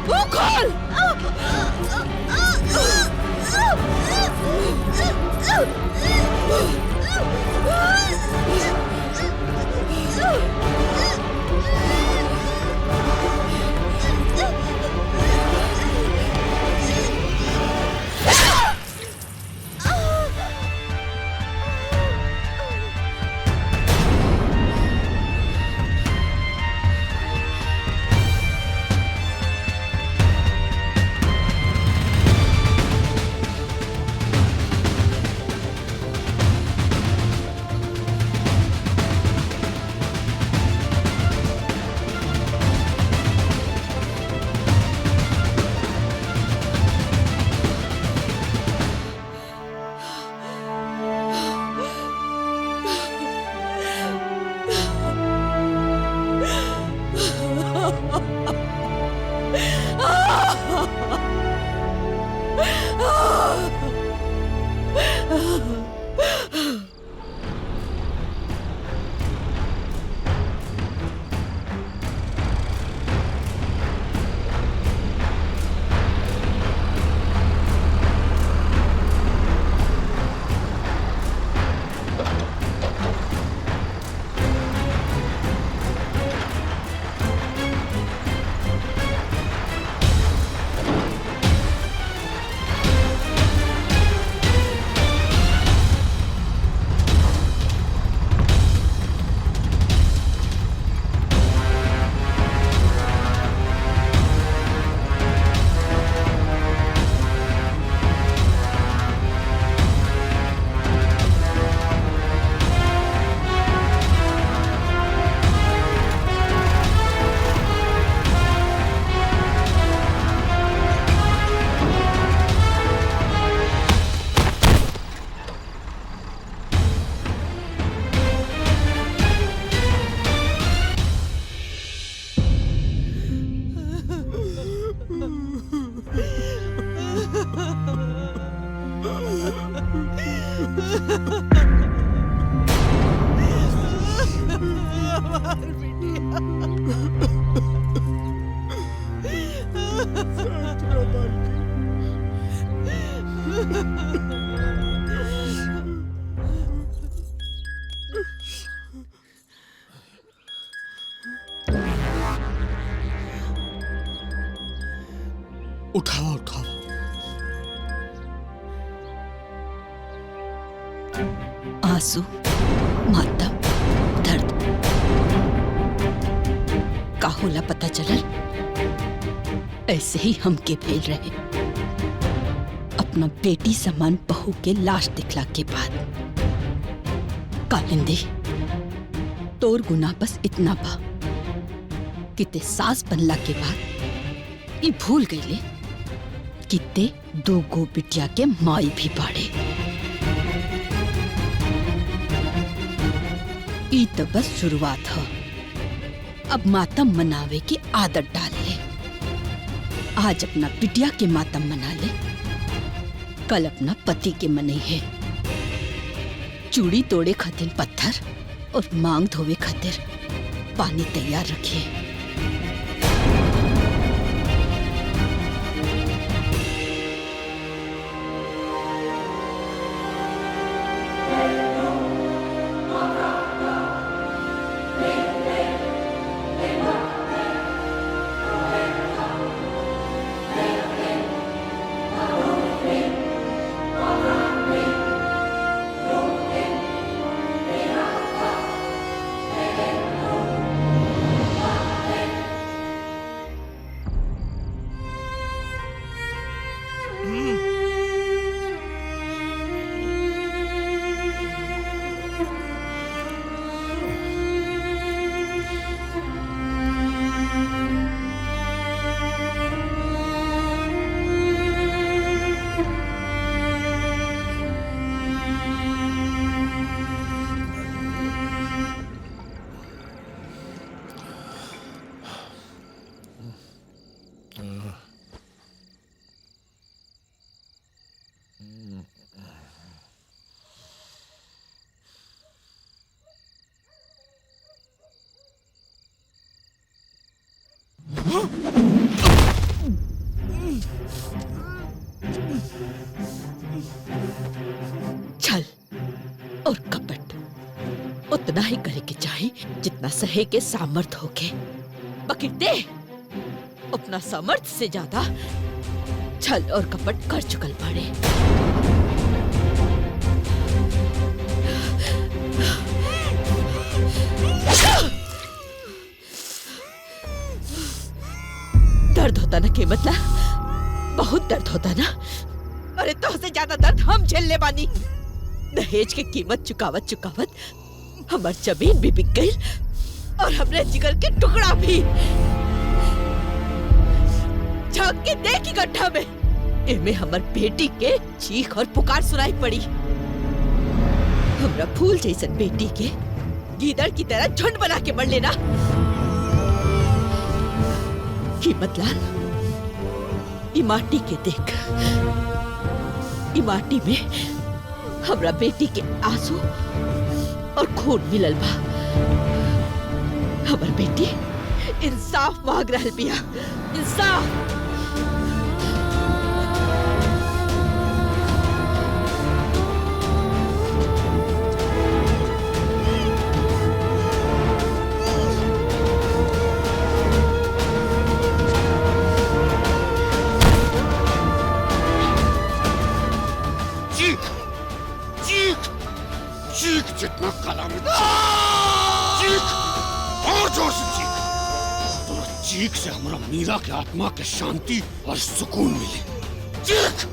मुंह खोल। उठाओ उठाओ। आंसू, मातम, दर्द का होला पता चलल। ऐसे ही हम के भेल रहे अपना बेटी समान बहू के लाश दिखला के बाद। कालिंदी, तोर गुनाह बस इतना बा कि ते सास बनला के बाद ये भूल गईले कि ते दो गो बिटिया के माई भी बाड़े। ई तो बस शुरुआत है। अब मातम मनावे की आदत डाल ले। आज अपना बिटिया के मातम मना ले, कल अपना पति के मनई है। चूड़ी तोड़े खातिर पत्थर और मांग धोवे खातिर पानी तैयार रखिए। उतना ही करे के चाहे जितना सहे के सामर्थ होके। बाकी दे अपना सामर्थ से ज्यादा छल और कपट कर चुकल बाड़े। दर्द होता ना के मतलब, बहुत दर्द होता ना। अरे तो से ज्यादा दर्द हम झेलने बानी। दहेज के कीमत चुकावत चुकावत हमार जमीन भी बिक गई और हमरे जिगर के टुकड़ा भी। झांक के देखी गड्ढा में एमे हमर बेटी के चीख और पुकार सुनाई पड़ी। हमरा फूल जैसन बेटी के गीदड़ की तरह झुंड बना के मर लेना। कीमतलाल, ई माटी के देख, ई माटी में हमरा बेटी के आंसू और खून मिलल बा। हमर बेटी इंसाफ मांग रहल बिया, इंसाफ। चीख जितना कला में चीख, और जोर से चीख। तो चीख से हमारा मीरा के आत्मा के शांति और सुकून मिले। चीख।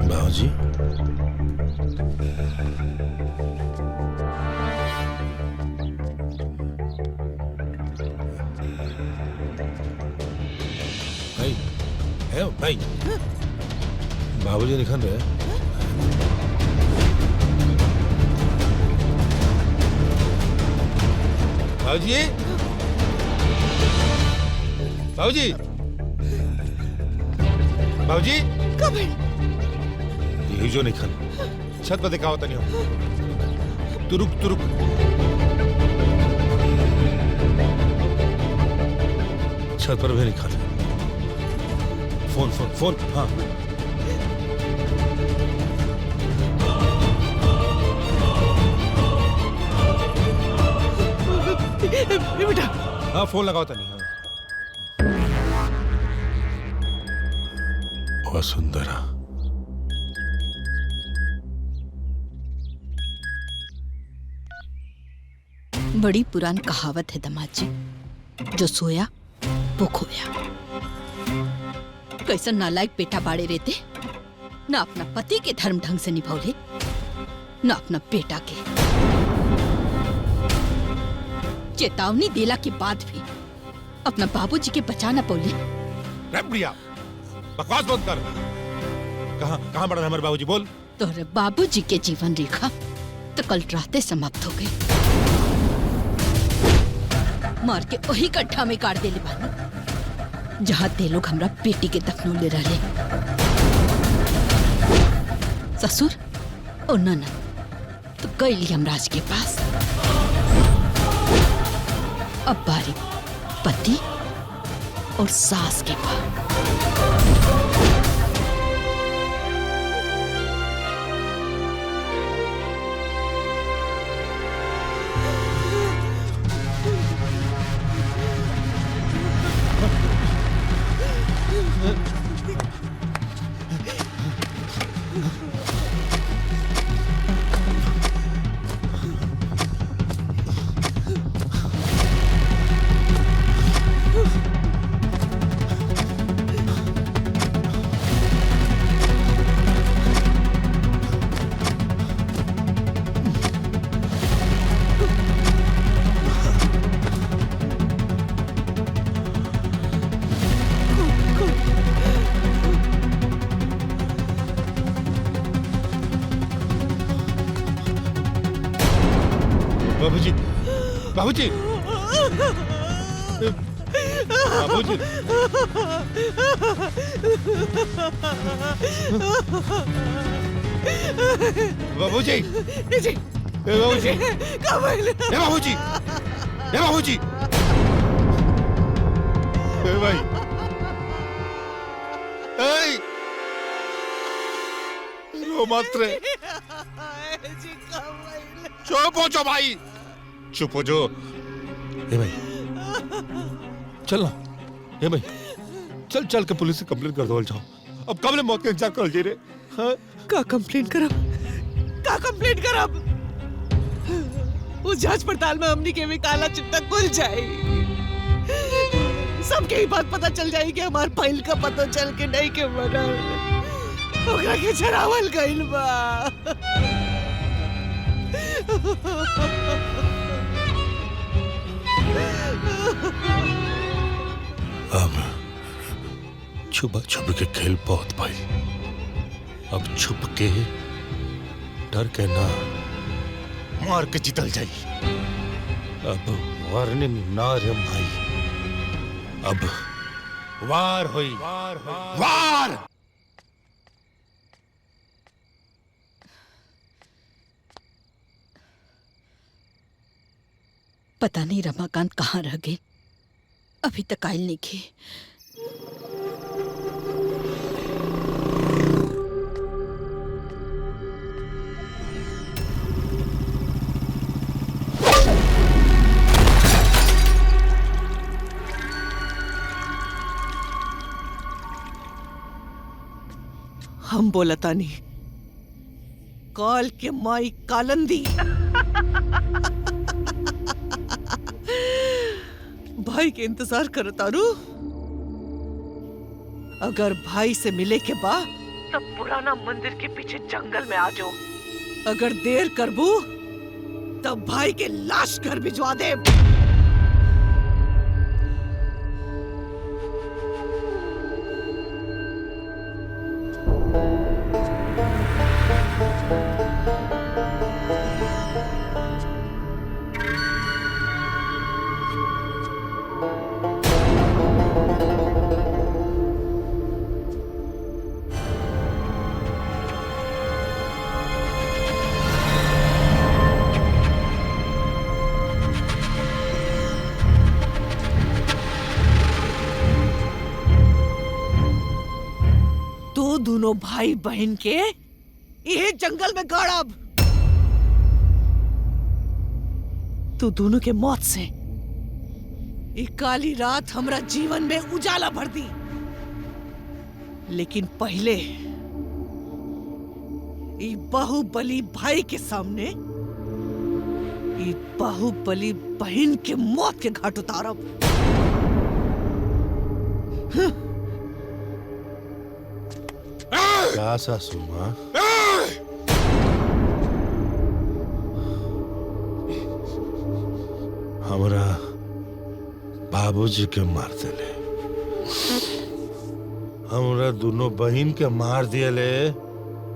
बाबूजी, भाई है भाई, बाबूजी निकल रहे हैं। बाबूजी, बाबूजी, बाबूजी, कब है? यही जो निकल छत पर देखा होता नहीं हो। तू रुक, तू रुक। छत पर भी निकल। Phone phone phone. हाँ बेटा, हाँ फोन लगा होता नहीं। हाँ वसुंधरा, बड़ी पुरान कहावत है दामाद जी, जो सोया वो खोया। कैसन नालायक बेटा बाड़े रहते, ना अपना पति के धर्म ढंग से निभौले, ना अपना बेटा के। चेतावनी देला के बाद भी अपना बाबूजी के बचा ना पौले। प्रिया, बकवास बंद कर। कहाँ बढ़ा हमारे बाबूजी, बोल। तोहरे बाबूजी के जीवन रेखा तो कल राते समाप्त हो गई। मार के वही गड्ढा में काट देले बानी जहां ते लोग हमरा बेटी के दफनौले रहले। ससुर और ननद तो गई यमराज के पास। अब बारी पति और सास के पास। बाबूजी, बाबूजी, बाबूजी, बाबूजी, बाबूजी, बाबूजी, बाबूजी, भाई, रो मत रे, चुप हो जाओ भाई, चुप हो जाओ, भाई, चल ना, भाई, चल चल के पुलिस से कंप्लेंट कर दो जाओ, अब कब ले मौत का इंतजार कर जी रे, हाँ? का कंप्लेंट करब, उस जांच पड़ताल में हमनी के भी काला चिट्टा खुल जाए, सबके ही बात पता चल जाए कि हमार फाइल का पता चल के नहीं के बनल, ओकरा के छरावल गइल बा। अब छुपा छुप के खेल बहुत भाई, अब छुप के डर के ना मार के जितल जाई, अब वारने ना रे भाई, अब वार होई, वार। पता नहीं रमाकांत कहाँ रह गए, अभी तक आयल नहीं खे। हम बोलतानी काल के माई कालंदी भाई के इंतजार करतारू, अगर भाई से मिले के बाद तब पुराना मंदिर के पीछे जंगल में आ जाओ, अगर देर करबू तब भाई के लाश घर भिजवा दे। दोनों भाई बहन के ये जंगल में गाड़ब, तो दोनों के मौत से ये काली रात हमरा जीवन में उजाला भर दी, लेकिन पहले ये बाहुबली भाई के सामने ये बाहुबली बहन के मौत के घाट उतारब। क्या सासू माँ? हमरा बाबूजी के मार दिले, हमरा दोनों बहन के मार दिले,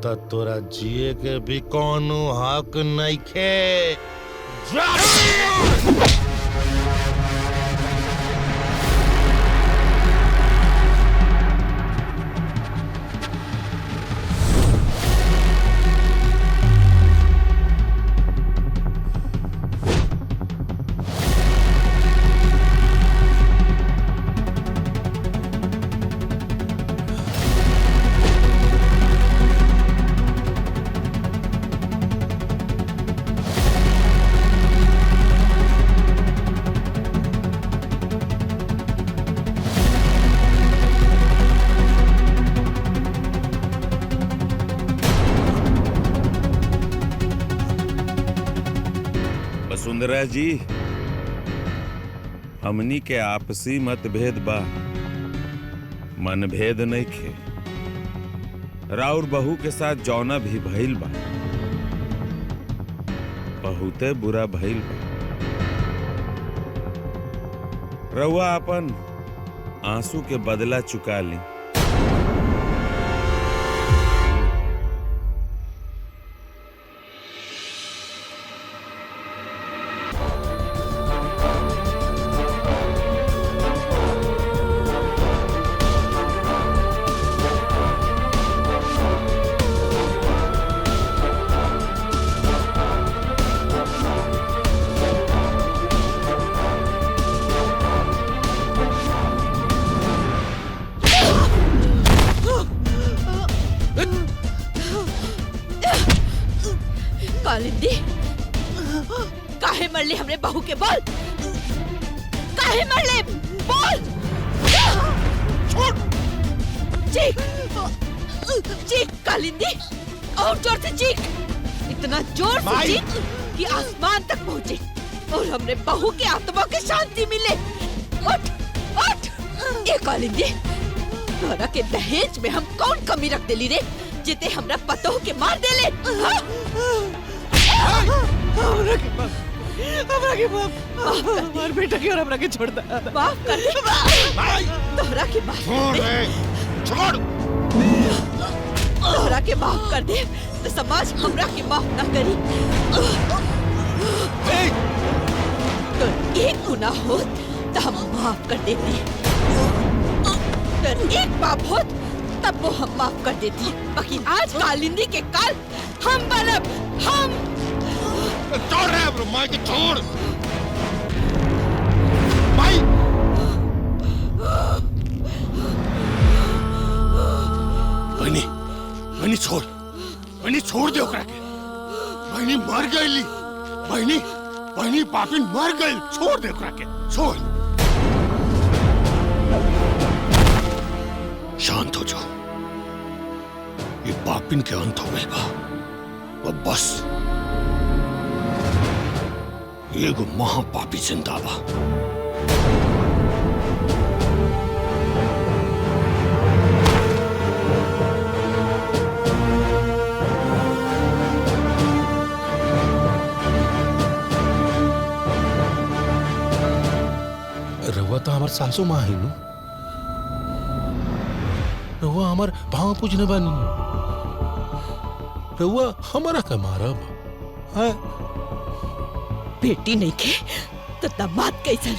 त तोरा जिए के भी कोनो हक नहीं खे। वसुंधरा जी, हमनी के आपसी मतभेद बा, मनभेद नहीं खे। राउर बहू के साथ जौना भी भइल बा बहुते बुरा भइल बा। रउआ अपन आंसू के बदला चुका ली। कालिंदी, काहे मरले हमरे बहू के? बोल, काहे मरले? बोल। छोड़। चीख, चीख कालिंदी, और जोर से चीख, इतना जोर से चीख कि आसमान तक पहुंचे और हमरे बहू के आत्मा की शांति मिले। उठ, उठ। ये कालिंदी, तोरा के दहेज में हम कौन कमी रख देली रे, जिते हमरा पतोह के मार देले? हमरा के बाप, हमार बेटा के और हमरा के छोड़ दे। माफ कर दे, तोहरा के माफ छोड़ रे, छोड़। तोहरा के माफ कर दे तो समाज हमरा के माफ ना करी। तो एक गुनाह होत तो हम माफ कर देते, तो एक पाप होत तब वो हम माफ कर देती। बाकी आज कालिंदी के काल हम बनब, हम। छोड़ रहे अब माई के, छोड़ माई। बहनी, बहनी छोड़, बहनी छोड़ दे ओकरा के। बहनी मर गई, बहनी, बहनी पापिन मर गई, छोड़ दे ओकरा के, छोड़। शांत हो जाओ, ये पापिन के अंत हो गई बा। अब बस एगो महापापी जिंदा बा। रहुआ तो हमार सासू माँ है नु, रहुआ हमार भाव पूजने बानी, रहुआ हमारा का मारब है? बेटी नहीं के तो दामाद कैसन?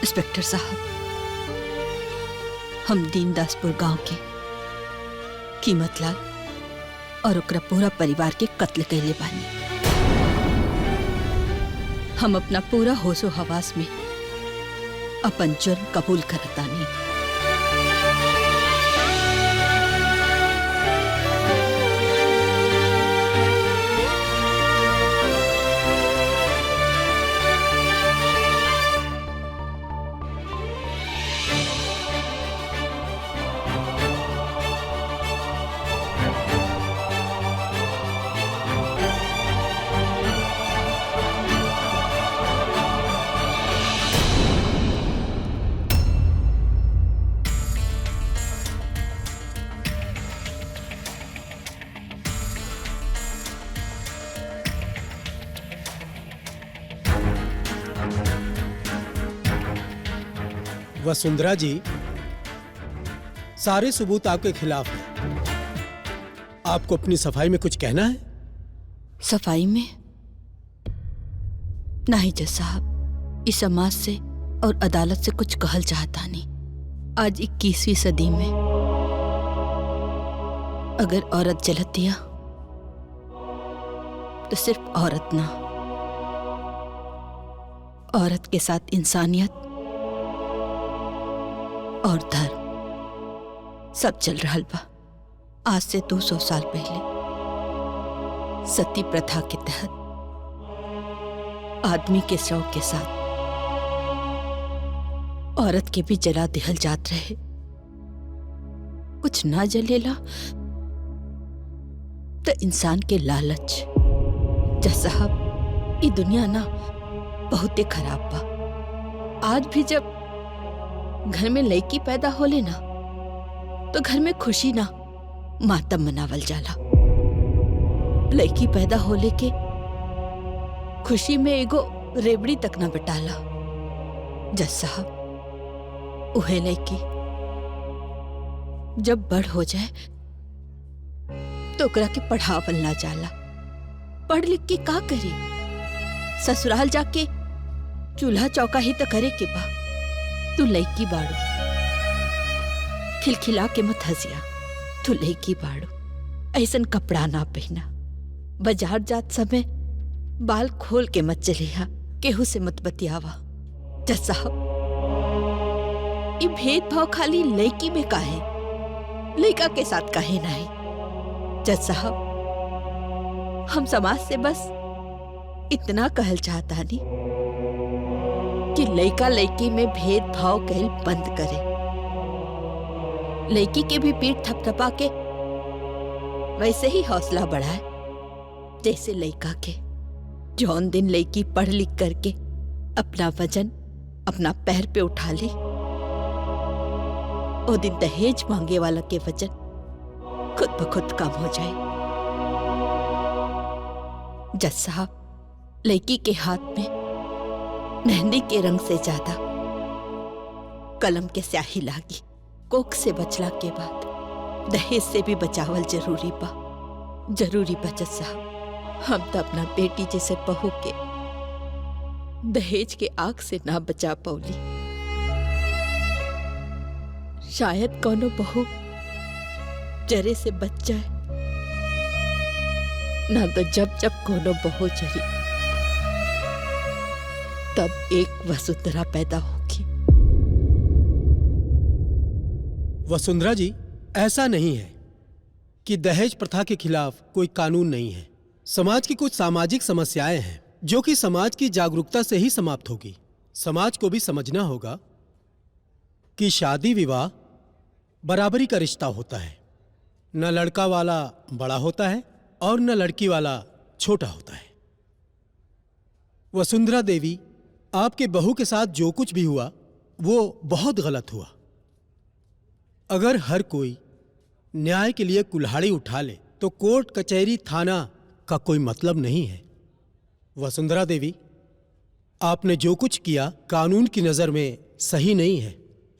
इंस्पेक्टर साहब, हम दीनदासपुर गांव के कीमतलाल और ओकरा पूरा परिवार के कत्ल कैले बानी। हम अपना पूरा होशो हवास में अपन जुर्म कबूल करतानी। वसुंधरा जी, सारे सबूत आपके खिलाफ हैं। आपको अपनी सफाई में कुछ कहना है? सफाई में? नहीं जज साहब, इस समाज से और अदालत से कुछ कहल चाहता नहीं। आज 21वीं सदी में अगर औरत जलत दिया तो सिर्फ औरत ना, औरत के साथ इंसानियत और धर्म सब चल रहा बा। आज से 200 साल पहले सती प्रथा के तहत आदमी के शव के साथ औरत के भी जला दिहल जात रहे। कुछ ना जलेला तो इंसान के लालच। जज साहब, ये दुनिया ना बहुत ही खराब बा। आज भी जब घर में लड़की पैदा होले ना तो घर में खुशी ना मातम मनावल जाला। लड़की पैदा होले के खुशी में एगो रेबड़ी तक ना बटाला। जज साहब उहे लड़की जब बड़ हो जाए तो ओकरा के पढ़ावल ना जाला। पढ़ लिख के का करी? ससुराल जाके चूल्हा चौका ही तो करे के बा। तू लड़की बाड़ू, खिलखिला के मत हंसिया। तू लड़की बाड़ू, ऐसन कपड़ा ना पहना। बाजार जात समय बाल खोल के मत चलिया, केहू से मत बतियावा। जज साहब ये भेदभाव खाली लड़की में काहे, लड़का के साथ काहे नहीं? जज साहब हम समाज से बस इतना कहल चाहता नहीं कि लड़का लड़की में भेदभाव कहल बंद करे। लड़की के भी पीठ थपथपा के वैसे ही हौसला बढ़ाए जैसे लड़का के। जौन दिन लड़की पढ़ लिख करके अपना वजन अपना पैर पे उठा ली, वो दिन दहेज मांगे वाला के वजन खुद ब खुद कम हो जाए। जज साहब लड़की के हाथ में मेहंदी के रंग से ज्यादा कलम के स्याही लागी। कोख से बचला के बाद दहेज से भी बचावल जरूरी बा। जरूरी बा जज साहब। हम तो अपना बेटी जैसे बहू के दहेज के आग से ना बचा पौली। शायद कोनो बहू जरे से बच जाए ना, तो जब जब कोनो बहू जरी तब एक वसुंधरा पैदा होगी। वसुंधरा जी, ऐसा नहीं है कि दहेज प्रथा के खिलाफ कोई कानून नहीं है। समाज की कुछ सामाजिक समस्याएं हैं जो कि समाज की जागरूकता से ही समाप्त होगी। समाज को भी समझना होगा कि शादी विवाह बराबरी का रिश्ता होता है। न लड़का वाला बड़ा होता है और न लड़की वाला छोटा होता है। वसुंधरा देवी, आपके बहू के साथ जो कुछ भी हुआ वो बहुत गलत हुआ। अगर हर कोई न्याय के लिए कुल्हाड़ी उठा ले तो कोर्ट कचहरी थाना का कोई मतलब नहीं है। वसुंधरा देवी, आपने जो कुछ किया कानून की नजर में सही नहीं है,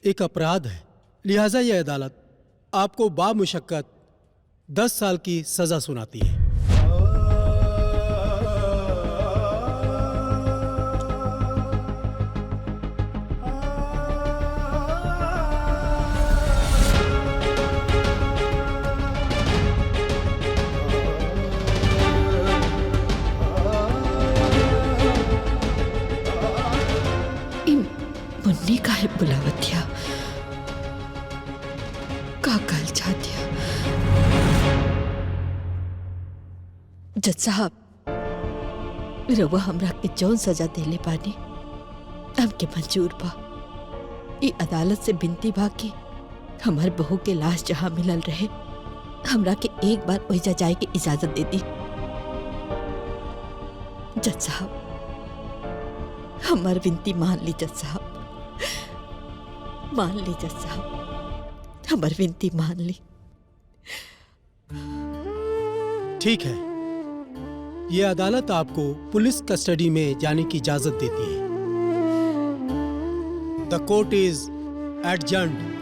एक अपराध है। लिहाजा यह अदालत आपको बामुशक्कत 10 साल की सजा सुनाती है। मुन्नी का है बुलावतिया का कल चाहतिया। जज साहब, रउआ हमरा के जौन सजा देले बानी हमके मंजूर बा। ई अदालत से बिनती बा कि हमार बहू के लाश जहां मिलल रहे हमरा के एक बार ओइजा जाए की इजाजत दे दी। जज साहब हमार विनती मान ली। जज साहब मान ली। जज साहब हमार विनती मान ली। ठीक है, यह अदालत आपको पुलिस कस्टडी में जाने की इजाजत देती है। द कोर्ट इज एडजर्न्ड।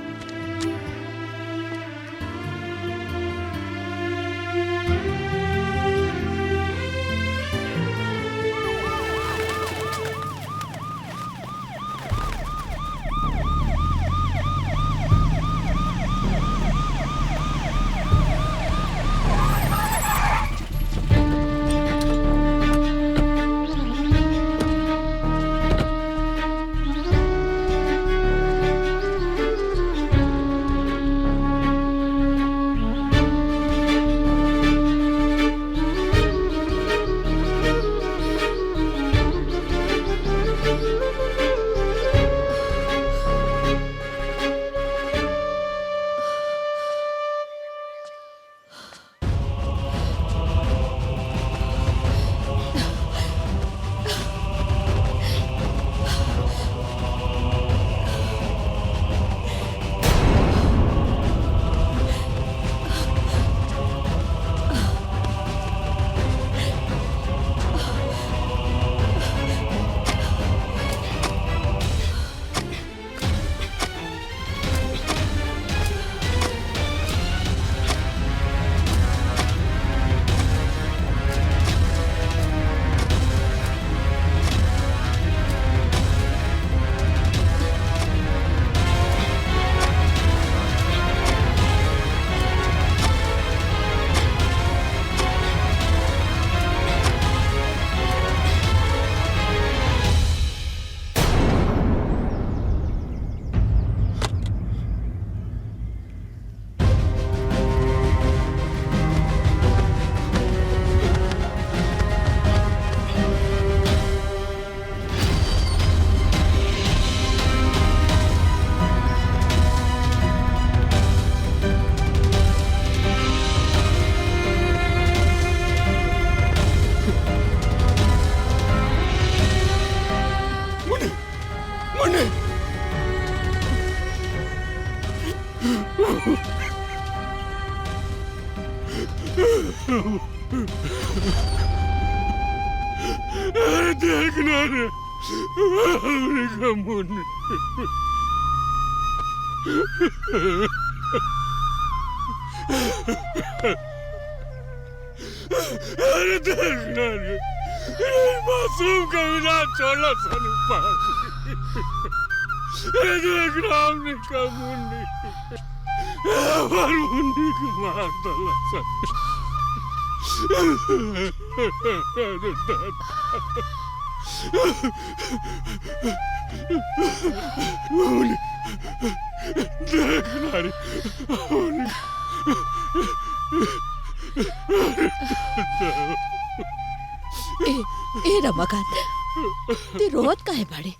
देखना रे हमरे का मुन्नी। अरे देखना रे मासूम का विनाश छोड़ा सन पास। अरे देखना हमने का मुन्नी हमार मुन्नी को मार डाला सन। अरे दादा मुन्नी देखना रे मुन्नी। ए रमाकांत ते रोवत काहे बाड़े?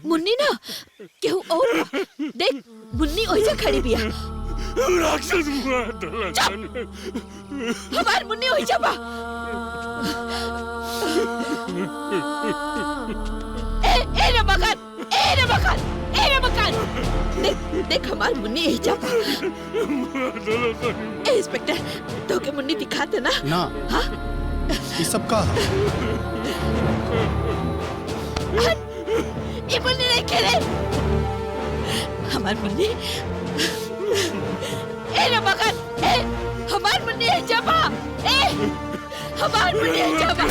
मुन्नी ना केहू और बा। देख मुन्नी ओइजा खड़ी बिया। राक्षस मार डाला सन। हमार मुन्नी ओइजा बा। ए रमाकांत देख देख हमार मुन्नी ओइजा बा। ए इंस्पेक्टर तो के मुन्नी दिखाते ना? ना हाँ ये सब का ये मुन्नी नहीं खेले हमार मुन्नी। ए रमाकांत ए हमार मुन्नी ओइजा बा। ए हमार मुन्नी ओइजा बा।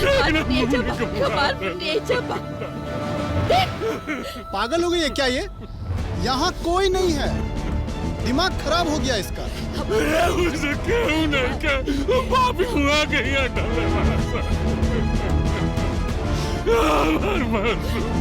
हमार मुन्नी ओइजा बा। पागल हो गई है क्या ये? यहाँ कोई नहीं है, दिमाग खराब हो गया इसका। उसे क्यों नहीं क्या पापी हुआ गई डाले वाला सा। हमार मासूम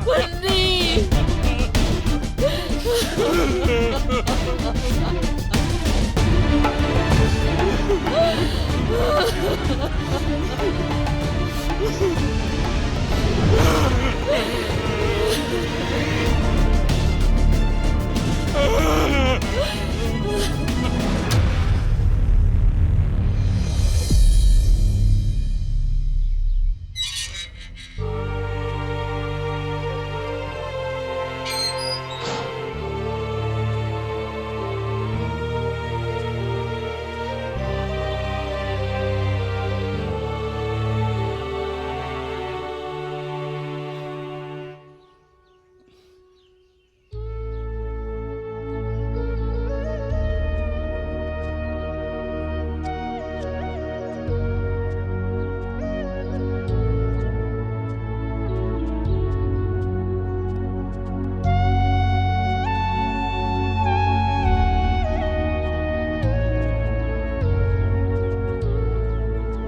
मुन्नी